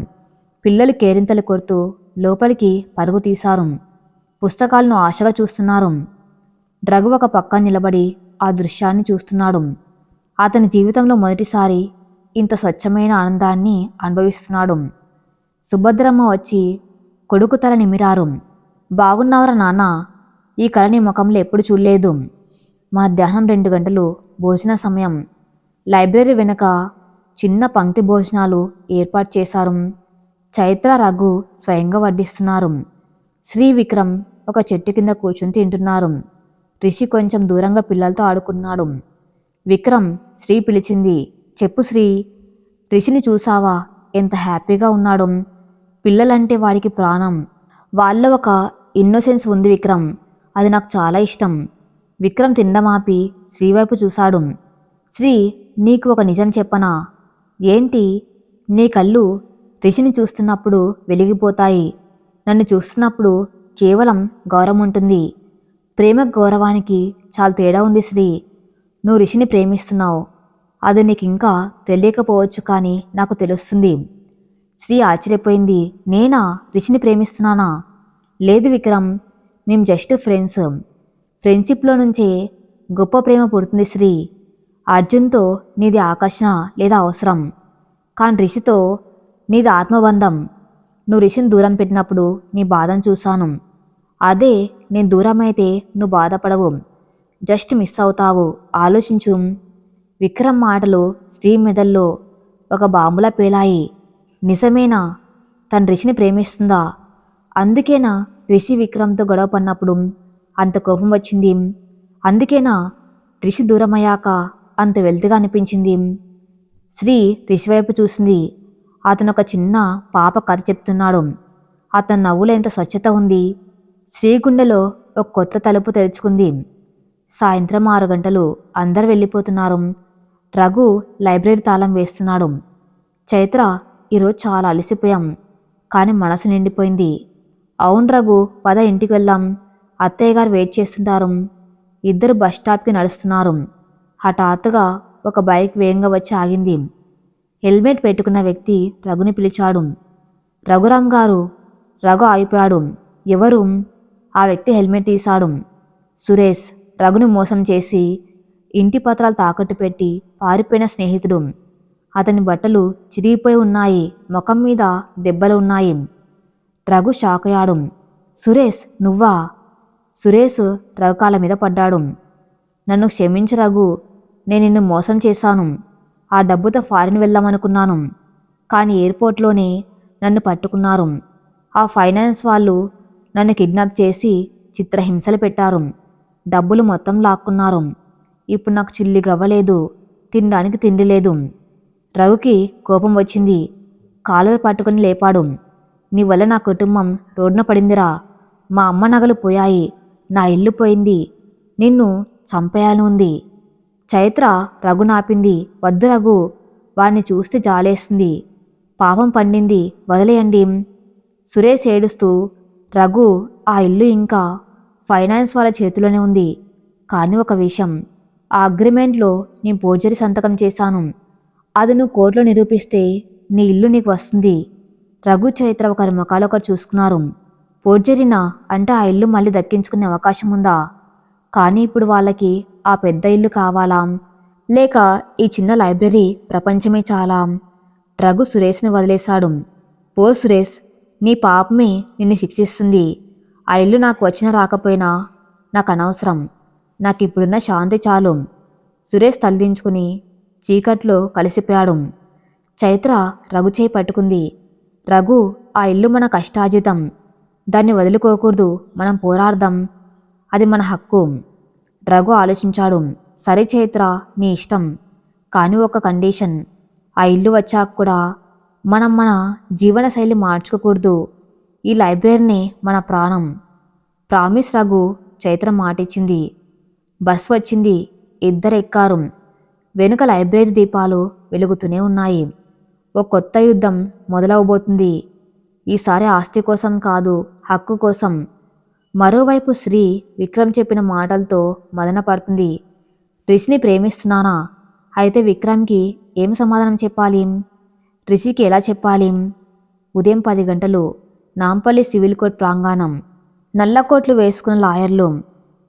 పిల్లలు కేరింతలు కొడుతూ లోపలికి పరుగు తీశారు. పుస్తకాలను ఆశగా చూస్తున్నారు. రఘు ఒక పక్క నిలబడి ఆ దృశ్యాన్ని చూస్తున్నాడు. అతని జీవితంలో మొదటిసారి ఇంత స్వచ్ఛమైన ఆనందాన్ని అనుభవిస్తున్నాడు. సుభద్రమ్మ వచ్చి కొడుకు తల నిమిరారు. బాగున్నావరా నాన్న, ఈ కళ నీ ముఖంలో ఎప్పుడు చూడలేదు. మధ్యాహ్నం 2 గంటలు భోజన సమయం. లైబ్రరీ వెనుక చిన్న పంక్తి భోజనాలు ఏర్పాటు చేశారు. చైత్ర, రఘు స్వయంగా వడ్డిస్తున్నారు. శ్రీ, విక్రమ్ ఒక చెట్టు కింద కూర్చుని తింటున్నారు. రిషి కొంచెం దూరంగా పిల్లలతో ఆడుకున్నాడు. విక్రమ్, శ్రీ పిలిచింది. చెప్పు శ్రీ. రిషిని చూసావా, ఎంత హ్యాపీగా ఉన్నాడు. పిల్లలంటే వాడికి ప్రాణం. వాళ్ళలో ఒక ఇన్నోసెన్స్ ఉంది విక్రమ్, అది నాకు చాలా ఇష్టం. విక్రమ్ తినడం ఆపి శ్రీ వైపు చూశాడు. శ్రీ, నీకు ఒక నిజం చెప్పనా? ఏంటి? నీ కళ్ళు రిషిని చూస్తున్నప్పుడు వెలిగిపోతాయి. నన్ను చూస్తున్నప్పుడు కేవలం గౌరవం ఉంటుంది. ప్రేమ గౌరవానికి చాలా తేడా ఉంది శ్రీ. నువ్వు రిషిని ప్రేమిస్తున్నావు. అది నీకు ఇంకా తెలియకపోవచ్చు, కానీ నాకు తెలుస్తుంది. శ్రీ ఆశ్చర్యపోయింది. నేనా రిషిని ప్రేమిస్తున్నానా? లేదు విక్రమ్, మేం జస్ట్ ఫ్రెండ్స్. ఫ్రెండ్షిప్లో నుంచే గొప్ప ప్రేమ పుడుతుంది శ్రీ. అర్జున్తో నీది ఆకర్షణ లేదా అవసరం, కానీ రిషితో నీది ఆత్మబంధం. నువ్వు రిషిని దూరం పెట్టినప్పుడు నీ బాధను చూశాను. అదే నేను దూరం అయితే నువ్వు బాధపడవు, జస్ట్ మిస్ అవుతావు. ఆలోచించు. విక్రమ్ మాటలు శ్రీ మెదల్లో ఒక బాంబులా పేలాయి. నిజమేనా? తను రిషిని ప్రేమిస్తుందా? అందుకేనా రిషి విక్రమ్తో గొడవ పడినప్పుడు అంత కోపం వచ్చింది? అందుకేనా రిషి దూరమయ్యాక అంత వెల్తిగా అనిపించింది? శ్రీ రిషి వైపు చూసింది. అతను ఒక చిన్న పాప కథ చెప్తున్నాడు. అతని నవ్వులో ఎంత స్వచ్ఛత ఉంది. శ్రీ గుండెలో ఒక కొత్త తలుపు తెరుచుకుంది. సాయంత్రం 6 గంటలు. అందరు వెళ్ళిపోతున్నారు. రఘు లైబ్రరీ తాళం వేస్తున్నాడు. చైత్ర, ఈరోజు చాలా అలసిపోయాం, కానీ మనసు నిండిపోయింది. అవును రఘు, పద ఇంటికి వెళ్దాం, అత్తయ్య గారు వెయిట్ చేస్తుంటారు. ఇద్దరు బస్ స్టాప్కి నడుస్తున్నారు. హఠాత్తుగా ఒక బైక్ వేగంగా వచ్చి ఆగింది. హెల్మెట్ పెట్టుకున్న వ్యక్తి రఘుని పిలిచాడు. రఘురామ్ గారు. రఘు ఆగిపోయాడు. ఎవరు? ఆ వ్యక్తి హెల్మెట్ తీశాడు. సురేష్, రఘుని మోసం చేసి ఇంటి పత్రాలు తాకట్టు పెట్టి పారిపోయిన స్నేహితుడు. అతని బట్టలు చిరిగిపోయి ఉన్నాయి, ముఖం మీద దెబ్బలు ఉన్నాయి. రఘు షాక్ అయ్యాడు. సురేష్, నువ్వా? సురేష్ రఘు కాళ్ళ మీద పడ్డాడు. నన్ను క్షమించు రఘు. నేను నిన్ను మోసం చేశాను. ఆ డబ్బుతో ఫారిన్ వెళ్దామనుకున్నాను. కానీ ఎయిర్పోర్ట్లోనే నన్ను పట్టుకున్నారు. ఆ ఫైనాన్స్ వాళ్ళు నన్ను కిడ్నాప్ చేసి చిత్రహింసలు పెట్టారు. డబ్బులు మొత్తం లాక్కున్నారు. ఇప్పుడు నాకు చిల్లి గవ్వలేదు. తినడానికి తిండి లేదు. రఘుకి కోపం వచ్చింది. కాలర్ పట్టుకుని లేపాడు. నీ వల్ల నా కుటుంబం రోడ్డున పడిందిరా. మా అమ్మ నగలు పోయాయి. నా ఇల్లు పోయింది. నిన్ను చంపేయాలని ఉంది. చైత్ర రఘు నాపింది. వద్దు రఘు, వాడిని చూస్తే జాలేస్తుంది. పాపం పండింది, వదిలేయండి. సురేష్ ఏడుస్తూ, రఘు, ఆ ఇల్లు ఇంకా ఫైనాన్స్ వాళ్ళ చేతిలోనే ఉంది. కానీ ఒక విషయం, ఆ అగ్రిమెంట్లో నేను ఫోర్జరీ సంతకం చేశాను. అది నువ్వు కోర్టులో నిరూపిస్తే నీ ఇల్లు నీకు వస్తుంది. రఘు, చైత్ర ఒకరి ముఖాలొకరు చూసుకున్నారు. ఫోర్జరీనా అంటే ఆ ఇల్లు మళ్ళీ దక్కించుకునే అవకాశం ఉందా? కానీ ఇప్పుడు వాళ్ళకి ఆ పెద్ద ఇల్లు కావాలా, లేక ఈ చిన్న లైబ్రరీ ప్రపంచమే చాలా? రఘు సురేష్ని వదిలేశాడు. పో సురేష్, నీ పాపమే నిన్ను శిక్షిస్తుంది. ఆ ఇల్లు నాకు వచ్చినా రాకపోయినా నాకు అనవసరం. నాకు ఇప్పుడున్న శాంతి చాలు. సురేష్ తలదించుకుని చీకట్లో కలిసిపోయాడు. చైత్ర రఘు చేయి పట్టుకుంది. రఘు, ఆ ఇల్లు మన కష్టార్జితం. దాన్ని వదులుకోకూడదు. మనం పోరాడదాం. అది మన హక్కు. రఘు ఆలోచించాడు. సరే చైత్ర, నీ ఇష్టం. కానీ ఒక కండిషన్. ఆ ఇల్లు వచ్చాక కూడా మనం మన జీవనశైలి మార్చుకోకూడదు. ఈ లైబ్రరీనే మన ప్రాణం. ప్రామిస్ రఘు, చైత్ర మాటిచ్చింది. బస్ వచ్చింది. ఇద్దరు ఎక్కారు. వెనుక లైబ్రరీ దీపాలు వెలుగుతూనే ఉన్నాయి. ఓ కొత్త యుద్ధం మొదలవబోతుంది. ఈసారి ఆస్తి కోసం కాదు, హక్కు కోసం. మరోవైపు శ్రీ విక్రమ్ చెప్పిన మాటలతో మదన పడుతుంది. రిషిని ప్రేమిస్తున్నానా? అయితే విక్రమ్కి ఏం సమాధానం చెప్పాలి? రిషికి ఎలా చెప్పాలి? ఉదయం 10 గంటలు నాంపల్లి సివిల్ కోర్ట్ ప్రాంగణం. నల్లకోట్లు వేసుకున్న లాయర్లు,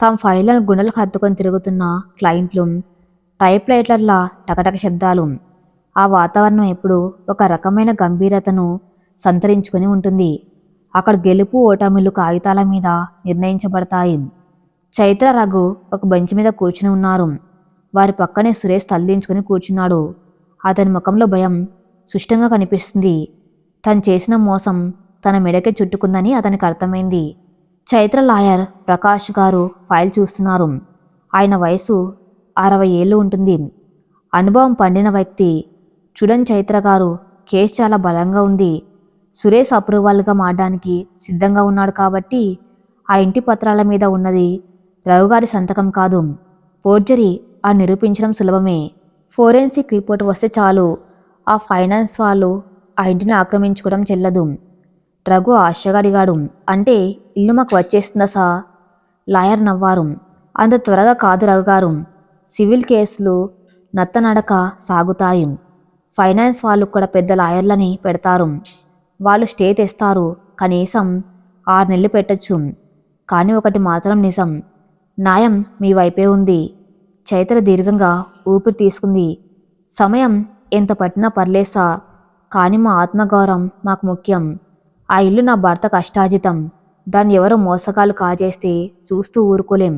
తమ ఫైళ్లను గుండెలకు హత్తుకొని తిరుగుతున్న క్లయింట్లు, టైప్ రైటర్ల టకటక శబ్దాలు. ఆ వాతావరణం ఎప్పుడు ఒక రకమైన గంభీరతను సంతరించుకొని ఉంటుంది. అక్కడ గెలుపు ఓటములు కాగితాల మీద నిర్ణయించబడతాయి. చైత్ర, రఘు ఒక బెంచ్ మీద కూర్చుని ఉన్నారు. వారి పక్కనే సురేష్ తలదించుకుని కూర్చున్నాడు. అతని ముఖంలో భయం స్పష్టంగా కనిపిస్తుంది. తను చేసిన మోసం తన మెడకే చుట్టుకుందని అతనికి అర్థమైంది. చైత్ర లాయర్ ప్రకాష్ గారు ఫైల్ చూస్తున్నారు. ఆయన వయసు 60 ఏళ్ళు ఉంటుంది. అనుభవం పండిన వ్యక్తి. చూడండి చైత్ర గారు, కేసు చాలా బలంగా ఉంది. సురేష్ అప్రూవల్గా మారడానికి సిద్ధంగా ఉన్నాడు కాబట్టి ఆ ఇంటి పత్రాల మీద ఉన్నది రఘుగారి సంతకం కాదు, ఫోర్జరీ అని నిరూపించడం సులభమే. ఫోరెన్సిక్ రిపోర్ట్ వస్తే చాలు. ఆ ఫైనాన్స్ వాళ్ళు ఆ ఇంటిని ఆక్రమించుకోవడం చెల్లదు. రఘు ఆశగా అడిగాడు. అంటే ఇల్లు మాకు వచ్చేస్తుందా సార్? లాయర్ నవ్వారు. అంత త్వరగా కాదు రఘుగారు. సివిల్ కేసులు నత్తనడక సాగుతాయి. ఫైనాన్స్ వాళ్ళు కూడా పెద్ద లాయర్లని పెడతారు. వాళ్ళు స్టే తెస్తారు. కనీసం 6 నెలలు పెట్టచ్చు. కానీ ఒకటి మాత్రం నిజం, న్యాయం మీ వైపే ఉంది. చైత్ర దీర్ఘంగా ఊపిరి తీసుకుంది. సమయం ఎంత పట్టినా పర్లేసా, కానీ మా ఆత్మగౌరవం మాకు ముఖ్యం. ఆ ఇల్లు నా భర్త కష్టార్జితం. దాన్ని ఎవరో మోసగాలు కాజేస్తే చూస్తూ ఊరుకోలేం.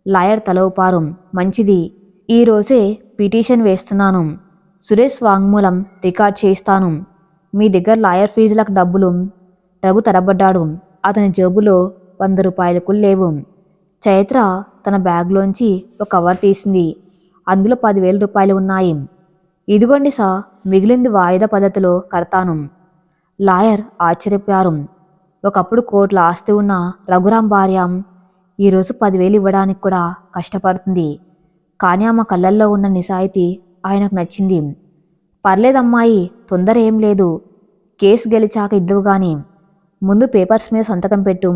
లాయర్ తల ఊపారు. మంచిది, ఈరోజే పిటిషన్ వేస్తున్నాను. సురేష్ వాంగ్మూలం రికార్డ్ చేయిస్తాను. మీ దగ్గర లాయర్ ఫీజులకు డబ్బులు? రఘు తడబడ్డాడు. అతని జేబులో 100 రూపాయలు కూడా లేవు. చైత్ర తన బ్యాగ్లోంచి ఒక కవర్ తీసింది. అందులో 10,000 రూపాయలు ఉన్నాయి. ఇదిగోండి సార్, మిగిలింది వాయిదా పద్ధతిలో కడతాను. లాయర్ ఆశ్చర్యపోయారు. ఒకప్పుడు కోట్ల ఆస్తి ఉన్న రఘురాం భార్య ఈరోజు 10,000 ఇవ్వడానికి కూడా కష్టపడుతుంది. కానీ ఆమె కళ్ళల్లో ఉన్న నిజాయితీ ఆయనకు నచ్చింది. పర్లేదమ్మాయి, తొందర ఏం లేదు. కేసు గెలిచాక ఇద్దువు గాని ముందు పేపర్స్ మీద సంతకం పెట్టు.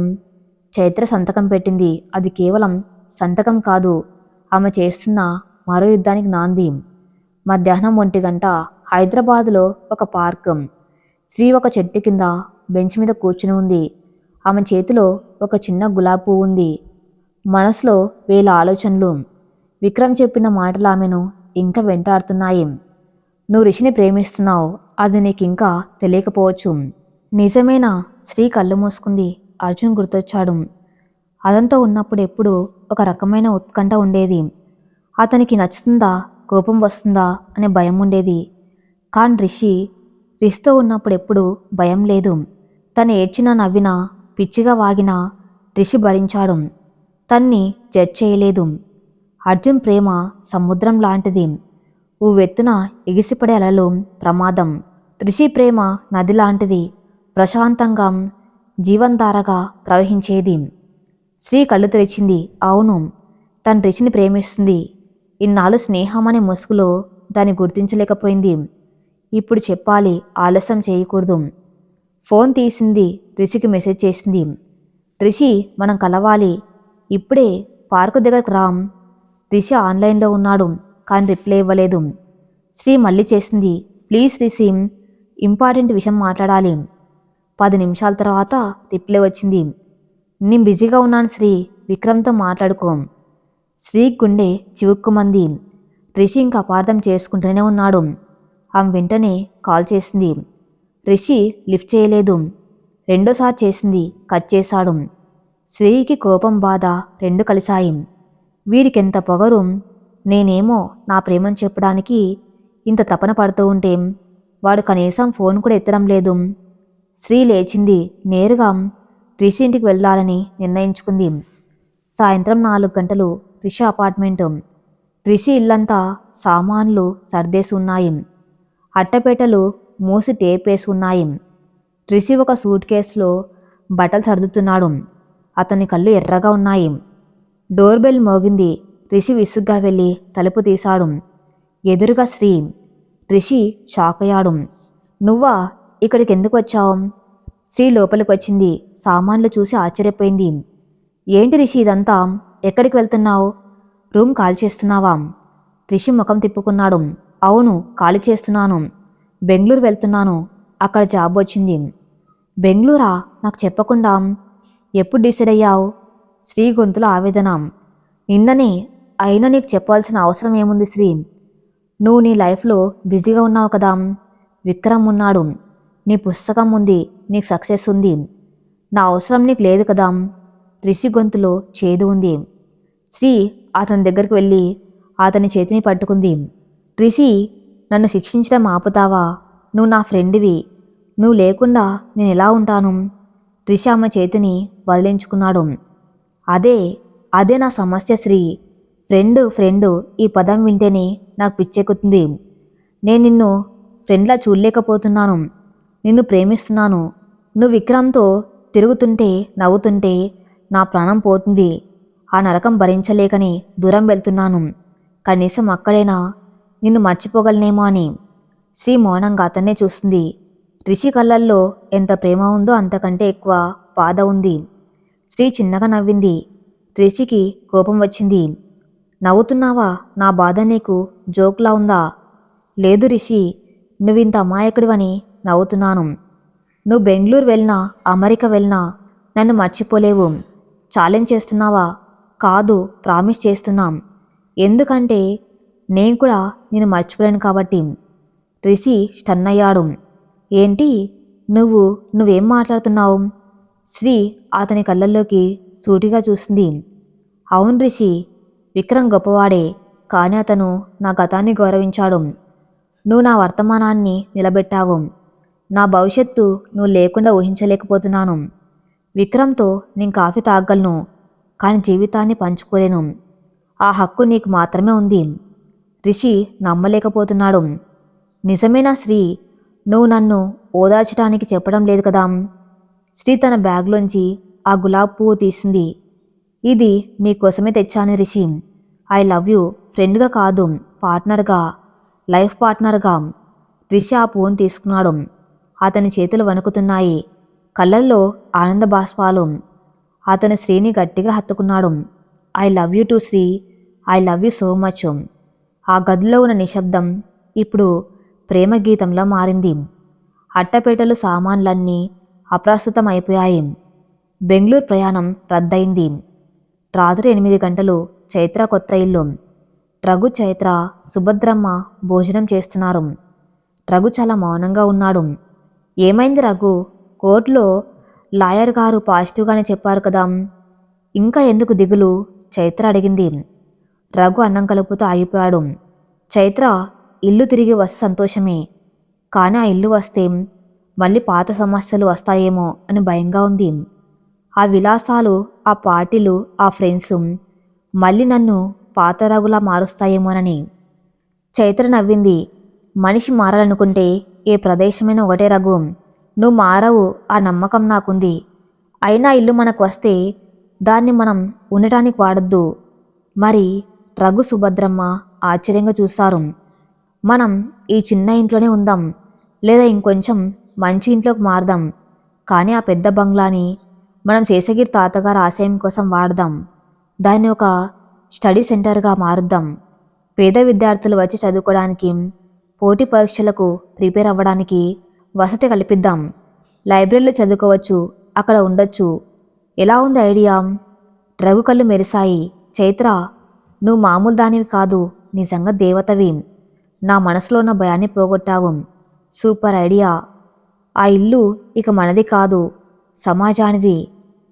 చైత్ర సంతకం పెట్టింది. అది కేవలం సంతకం కాదు, ఆమె చేస్తున్న మరో యుద్ధానికి నాంది. మధ్యాహ్నం 1 గంట హైదరాబాదులో ఒక పార్క్. శ్రీ ఒక చెట్టు కింద బెంచ్ మీద కూర్చుని ఉంది. ఆమె చేతిలో ఒక చిన్న గులాబీ పువ్వు ఉంది. మనసులో 1000 ఆలోచనలు. విక్రమ్ చెప్పిన మాటలు ఆమెను ఇంకా వెంటాడుతున్నాయి. నువ్వు రిషిని ప్రేమిస్తున్నావు, అది నీకు ఇంకా తెలియకపోవచ్చు. నిజమేనా? శ్రీ కళ్ళు మూసుకుంది. అర్జున్ గుర్తొచ్చాడు. అదంతా ఉన్నప్పుడు ఎప్పుడూ ఒక రకమైన ఉత్కంఠ ఉండేది. అతనికి నచ్చుతుందా, కోపం వస్తుందా అనే భయం ఉండేది. కానీ రిషితో ఉన్నప్పుడు ఎప్పుడూ భయం లేదు. తను ఏడ్చినా నవ్వినా పిచ్చిగా వాగినా రిషి భరించాడు. తన్ని జడ్జ్ చేయలేదు. అర్జున్ ప్రేమ సముద్రం లాంటిది. ఉవ్వెత్తున ఎగిసిపడే అలలు ప్రమాదం. రిషి ప్రేమ నది లాంటిది, ప్రశాంతంగా జీవంధారగా ప్రవహించేది. శ్రీ కళ్ళు తెరిచింది. అవును, తను రిషిని ప్రేమిస్తుంది. ఇన్నాళ్ళు స్నేహం అనే ముసుగులో దాన్ని గుర్తించలేకపోయింది. ఇప్పుడు చెప్పాలి, ఆలస్యం చేయకూడదు. ఫోన్ తీసింది. రిషికి మెసేజ్ చేసింది. రిషి, మనం కలవాలి, ఇప్పుడే పార్కు దగ్గరకు రామ్. రిషి ఆన్లైన్లో ఉన్నాడు, కానీ రిప్లై ఇవ్వలేదు. శ్రీ మళ్ళీ చేసింది. ప్లీజ్ రిషి, ఇంపార్టెంట్ విషయం మాట్లాడాలి. 10 నిమిషాల తర్వాత రిప్లై వచ్చింది. నేను బిజీగా ఉన్నాను శ్రీ, విక్రమ్తో మాట్లాడుకో. శ్రీ గుండె చివుక్కుమంది. రిషి ఇంకా అపార్థం చేసుకుంటూనే ఉన్నాడు. ఆమె వెంటనే కాల్ చేసింది. రిషి లిఫ్ట్ చేయలేదు. రెండోసారి చేసింది. కట్ చేశాడు. శ్రీకి కోపం, బాధ రెండు కలిశాయి. వీడికెంత పొగరు! నేనేమో నా ప్రేమను చెప్పడానికి ఇంత తపన పడుతూ ఉంటే వాడు కనీసం ఫోన్ కూడా ఎత్తడం లేదు. శ్రీ లేచింది. నేరుగా రిషి ఇంటికి వెళ్ళాలని నిర్ణయించుకుంది. సాయంత్రం 4 గంటలు. రిషి అపార్ట్మెంటు. రిషి ఇల్లంతా సామాన్లు సర్దేసి ఉన్నాయి. అట్టపెట్టెలు మూసి టేపేసి ఉన్నాయి. రిషి ఒక సూట్ కేసులో బట్టలు సర్దుతున్నాడు. అతని కళ్ళు ఎర్రగా ఉన్నాయి. డోర్ బెల్ మోగింది. రిషి విసుగ్గా వెళ్ళి తలుపు తీశాడు. ఎదురుగా శ్రీ. రిషి షాక్ అయ్యాడు. నువ్వా, ఇక్కడికి ఎందుకు వచ్చావు? శ్రీ లోపలికి వచ్చింది. సామాన్లు చూసి ఆశ్చర్యపోయింది. ఏంటి రిషి ఇదంతా? ఎక్కడికి వెళ్తున్నావు? రూమ్ ఖాళీ చేస్తున్నావా? రిషి ముఖం తిప్పుకున్నాడు. అవును, ఖాళీ చేస్తున్నాను. బెంగళూరు వెళ్తున్నాను. అక్కడ జాబ్ వచ్చింది. బెంగళూరా? నాకు చెప్పకుండా ఎప్పుడు డిసైడ్ అయ్యావు? శ్రీ గొంతులో ఆవేదన. నిన్ననే. అయినా నీకు చెప్పాల్సిన అవసరం ఏముంది శ్రీ? నువ్వు నీ లైఫ్లో బిజీగా ఉన్నావు కదా. విక్రమ్ ఉన్నాడు. నీ పుస్తకం ఉంది. నీకు సక్సెస్ ఉంది. నా అవసరం నీకు లేదు కదా. రిషి గొంతులో చేదు ఉంది. శ్రీ అతని దగ్గరికి వెళ్ళి అతని చేతిని పట్టుకుంది. రిషి, నన్ను శిక్షించడం ఆపుతావా? నువ్వు నా ఫ్రెండ్వి. నువ్వు లేకుండా నేను ఎలా ఉంటాను? రిషి ఆమె చేతిని వదిలించుకున్నాడు. అదే నా సమస్య శ్రీ. ఫ్రెండు ఈ పదం వింటేనే నాకు పిచ్చెక్కుతుంది. నేను నిన్ను ఫ్రెండ్లా చూడలేకపోతున్నాను. నిన్ను ప్రేమిస్తున్నాను. నువ్వు విక్రమ్తో తిరుగుతుంటే, నవ్వుతుంటే నా ప్రాణం పోతుంది. ఆ నరకం భరించలేకని దూరం వెళ్తున్నాను. కనీసం అక్కడైనా నిన్ను మర్చిపోగలనేమో అని. శ్రీ మౌనంగా అతన్నే చూస్తుంది. రిషి కళ్ళల్లో ఎంత ప్రేమ ఉందో అంతకంటే ఎక్కువ బాధ ఉంది. శ్రీ చిన్నగా నవ్వింది. రిషికి కోపం వచ్చింది. నవ్వుతున్నావా? నా బాధ నీకు జోక్లా ఉందా? లేదు రిషి, నువ్వింత అమాయకుడివని నవ్వుతున్నాను. నువ్వు బెంగళూరు వెళ్ళినా, అమెరికా వెళ్ళినా నన్ను మర్చిపోలేవు. ఛాలెంజ్ చేస్తున్నావా? కాదు, ప్రామిస్ చేస్తున్నాం. ఎందుకంటే నేను కూడా నేను మర్చిపోలేను కాబట్టి. రిషి స్టన్ అయ్యాడు. ఏంటి? నువ్వేం మాట్లాడుతున్నావు? శ్రీ అతని కళ్ళల్లోకి సూటిగా చూసింది. అవును రిషి, విక్రమ్ గొప్పవాడే, కానీ అతను నా గతాన్ని గౌరవించాడు. నువ్వు నా వర్తమానాన్ని నిలబెట్టావు. నా భవిష్యత్తు నువ్వు లేకుండా ఊహించలేకపోతున్నాను. విక్రమ్తో నేను కాఫీ తాగలను, కానీ జీవితాన్ని పంచుకోలేను. ఆ హక్కు నీకు మాత్రమే ఉంది. రిషి నమ్మలేకపోతున్నాడు. నిజమేనా శ్రీ? నువ్వు నన్ను ఓదార్చడానికి చెప్పడం లేదు కదా. శ్రీ తన బ్యాగ్లోంచి ఆ గులాబ్ పువ్వు తీసింది. ఇది నీకోసమే తెచ్చాను రిషి. I love you. ఫ్రెండ్గా కాదు, పార్ట్నర్గా, లైఫ్ పార్ట్నర్గా. రిషి ఆ పువ్వును తీసుకున్నాడు. అతని చేతులు వణుకుతున్నాయి. కళ్ళల్లో ఆనంద బాష్పాలు. అతని శ్రీని గట్టిగా హత్తుకున్నాడు. I love you too Sri. I love you so much. ఆ గదిలో ఉన్న నిశ్శబ్దం ఇప్పుడు ప్రేమ గీతంలా మారింది. అట్టపేటలు సామాన్లన్నీ అప్రస్తుతం అయిపోయాయి. బెంగళూరు ప్రయాణం రద్దయింది. రాత్రి 8 గంటలు. చైత్ర కొత్త ఇల్లు. రఘు, చైత్ర, సుభద్రమ్మ భోజనం చేస్తున్నారు. రఘు చాలా మౌనంగా ఉన్నాడు. ఏమైంది రఘు? కోర్టులో లాయర్ గారు పాజిటివ్గానే చెప్పారు కదా. ఇంకా ఎందుకు దిగులు? చైత్ర అడిగింది. రఘు అన్నం కలుపుతూ ఆగిపోయాడు. చైత్ర ఇల్లు తిరిగి వస్తే సంతోషమే, కానీ ఆ ఇల్లు వస్తే మళ్ళీ పాత సమస్యలు వస్తాయేమో అని భయంగా ఉంది. ఆ విలాసాలు, ఆ పార్టీలు, ఆ ఫ్రెండ్స్ మళ్ళీ నన్ను పాత రఘులా మారుస్తాయేమోనని. చైత్ర నవ్వింది. మనిషి మారాలనుకుంటే ఏ ప్రదేశమైనా ఒకటే రఘు. నువ్వు మారవు, ఆ నమ్మకం నాకుంది. అయినా ఇల్లు మనకు వస్తే దాన్ని మనం ఉండటానికి వాడొద్దు. మరి రఘు, సుభద్రమ్మ ఆశ్చర్యంగా చూశారు. మనం ఈ చిన్న ఇంట్లోనే ఉందాం, లేదా ఇంకొంచెం మంచి ఇంట్లోకి మారదాం. కానీ ఆ పెద్ద బంగ్లాని మనం శేషగిరి తాతగారి ఆశయం కోసం వాడదాం. దాన్ని ఒక స్టడీ సెంటర్గా మారుద్దాం. పేద విద్యార్థులు వచ్చి చదువుకోవడానికి, పోటీ పరీక్షలకు ప్రిపేర్ అవ్వడానికి వసతి కల్పిద్దాం. లైబ్రరీలో చదువుకోవచ్చు, అక్కడ ఉండొచ్చు. ఎలా ఉంది ఐడియా? రఘు కళ్ళు మెరిశాయి. చైత్ర, నువ్వు మామూలు దానివి కాదు, నిజంగా దేవతవి. నా మనసులో ఉన్న భయాన్ని పోగొట్టావు. Super idea. ఆ ఇల్లు ఇక మనది కాదు, సమాజానిది.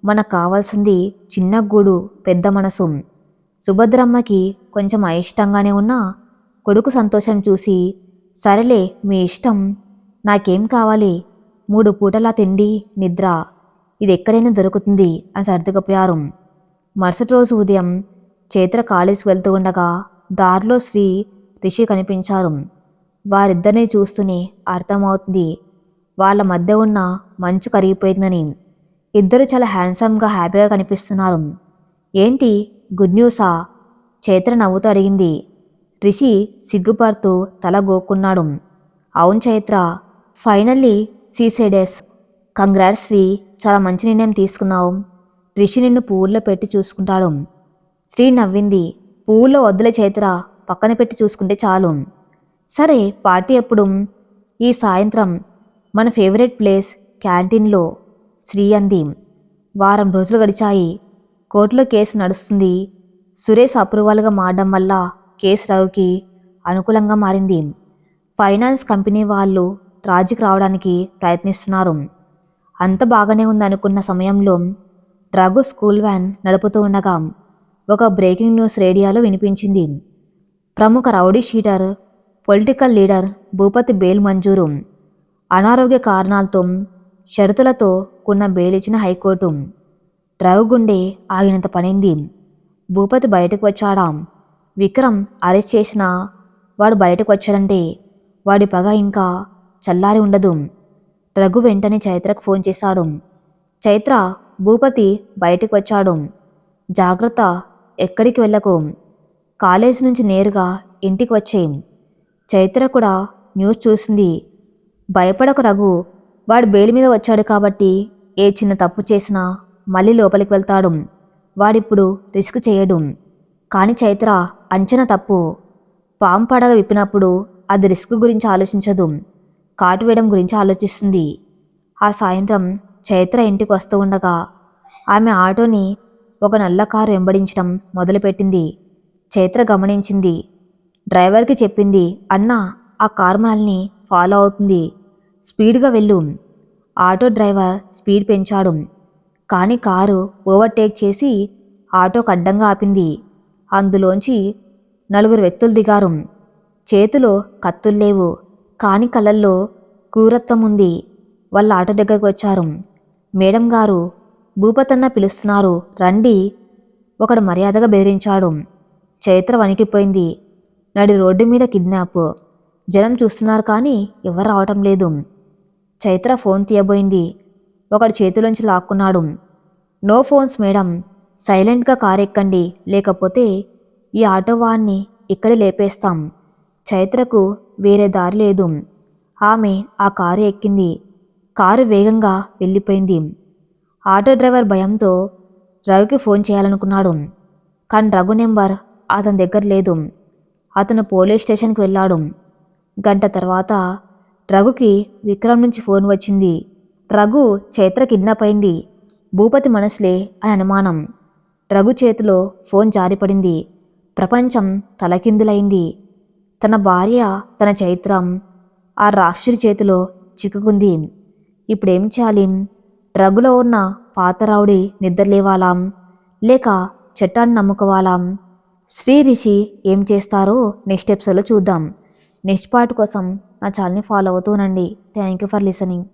మనకు కావాల్సింది చిన్న గూడు, పెద్ద మనసు. సుభద్రమ్మకి కొంచెం అయిష్టంగానే ఉన్నా కొడుకు సంతోషం చూసి, సరేలే మీ ఇష్టం, నాకేం కావాలి, 3 పూటలా తిండి, నిద్ర, ఇది ఎక్కడైనా దొరుకుతుంది అని సర్దుకుపోయారు. మరుసటి రోజు ఉదయం చైత్ర కాలేజీకి వెళ్తూ ఉండగా దారిలో శ్రీ, రిషి కనిపించారు. వారిద్దరినీ చూస్తూనే అర్థమవుతుంది వాళ్ళ మధ్య ఉన్న మంచు కరిగిపోయిందని. ఇద్దరు చాలా హ్యాండ్సమ్గా, హ్యాపీగా కనిపిస్తున్నారు. ఏంటి, గుడ్ న్యూసా? చైత్ర నవ్వుతూ అడిగింది. రిషి సిగ్గుపడుతూ తల గోక్కున్నాడు. అవును Chaitra, finally she said yes. Congrats Sri, చాలా మంచి నిర్ణయం తీసుకున్నావు. రిషి నిన్ను పువ్వుల్లో పెట్టి చూసుకుంటాడు. శ్రీ నవ్వింది. పువ్వుల్లో వద్దులే చైత్ర, పక్కన పెట్టి చూసుకుంటే చాలు. సరే, పార్టీ ఎప్పుడు? ఈ సాయంత్రం మన ఫేవరెట్ ప్లేస్ క్యాంటీన్లో, శ్రీ అంది. వారం రోజులు గడిచాయి. కోర్టులో కేసు నడుస్తుంది. సురేష్ అప్రూవల్గా మారడం వల్ల కేసు రఘుకి అనుకూలంగా మారింది. ఫైనాన్స్ కంపెనీ వాళ్ళు రాజుకి రావడానికి ప్రయత్నిస్తున్నారు. అంత బాగానే ఉందనుకున్న సమయంలో రఘు స్కూల్ వ్యాన్ నడుపుతూ ఉండగా ఒక బ్రేకింగ్ న్యూస్ రేడియోలో వినిపించింది. ప్రముఖ rowdy sheeter, political leader Bhupathi bail మంజూరు. అనారోగ్య కారణాలతో, షరతులతో కూడిన బెయిల్ ఇచ్చిన హైకోర్టు. రఘు గుండె ఆగినంత పనింది. భూపతి బయటకు వచ్చాడా? విక్రమ్ అరెస్ట్ చేసినా వాడు బయటకు వచ్చాడంటే వాడి పగ ఇంకా చల్లారి ఉండదు. రఘు వెంటనే చైత్రకు ఫోన్ చేశాడు. చైత్ర, భూపతి బయటకు వచ్చాడు. జాగ్రత్త, ఎక్కడికి వెళ్ళకు. కాలేజీ నుంచి నేరుగా ఇంటికి వచ్చేయి. చైత్ర కూడా న్యూస్ చూసింది. భయపడకు రఘు, వాడు బెయిల్ మీద వచ్చాడు కాబట్టి ఏ చిన్న తప్పు చేసినా మళ్ళీ లోపలికి వెళ్తాడు. వాడిప్పుడు రిస్క్ చేయడు. కానీ చైత్ర అంచనా తప్పు. పాము పడగ విప్పినప్పుడు అది రిస్క్ గురించి ఆలోచించదు, కాటు వేయడం గురించి ఆలోచిస్తుంది. ఆ సాయంత్రం చైత్ర ఇంటికి వస్తూ ఉండగా ఆమె ఆటోని ఒక నల్ల కారు వెంబడించడం మొదలుపెట్టింది. చైత్ర గమనించింది. డ్రైవర్కి చెప్పింది, అన్నా, ఆ కారు మనల్ని ఫాలో అవుతుంది, స్పీడ్గా వెళ్ళు. ఆటో డ్రైవర్ స్పీడ్ పెంచాడు. కానీ కారు ఓవర్టేక్ చేసి ఆటోకు అడ్డంగా ఆపింది. అందులోంచి 4 వ్యక్తులు దిగారు. చేతిలో కత్తుల్లేవు, కానీ కళ్ళల్లో క్రూరత్వం ఉంది. వాళ్ళ ఆటో దగ్గరకు వచ్చారు. మేడం గారు, భూపతన్న పిలుస్తున్నారు, రండి, ఒకడు మర్యాదగా బెదిరించాడు. చైత్ర వణికిపోయింది. నడి రోడ్డు మీద కిడ్నాప్. జనం చూస్తున్నారు కానీ ఎవరు రావటం లేదు. చైత్ర ఫోన్ తీయబోయింది. ఒకడు చేతిలోంచి లాక్కున్నాడు. నో ఫోన్స్ మేడం, సైలెంట్గా కారు ఎక్కండి, లేకపోతే ఈ ఆటో వాడిని ఇక్కడే లేపేస్తాం. చైత్రకు వేరే దారి లేదు. ఆమె ఆ కారు ఎక్కింది. కారు వేగంగా వెళ్ళిపోయింది. ఆటో డ్రైవర్ భయంతో రఘుకి ఫోన్ చేయాలనుకున్నాడు. కానీ రఘు నెంబర్ అతని దగ్గర లేదు. అతను పోలీస్ స్టేషన్కి వెళ్ళాడు. గంట తర్వాత రఘుకి విక్రమ్ నుంచి ఫోన్ వచ్చింది. రఘు, చైత్ర కిడ్నాప్ అయింది, భూపతి మనసులే అని అనుమానం. రఘు చేతిలో ఫోన్ జారిపడింది. ప్రపంచం తలకిందులైంది. తన భార్య, తన చైత్రం ఆ రాక్షసుడి చేతిలో చిక్కుకుంది. ఇప్పుడేం చేయాలి? రఘులో ఉన్న పాత రౌడీ నిద్రలేవాలా, లేక చట్టాన్ని నమ్ముకోవాలా? శ్రీ రిషి ఏం చేస్తారో నెక్స్ట్ ఎపిసోడ్లో చూద్దాం. నెక్స్ట్ పార్ట్ కోసం నా ఛానల్ని ఫాలో అవుతూనండి. Thank you for listening.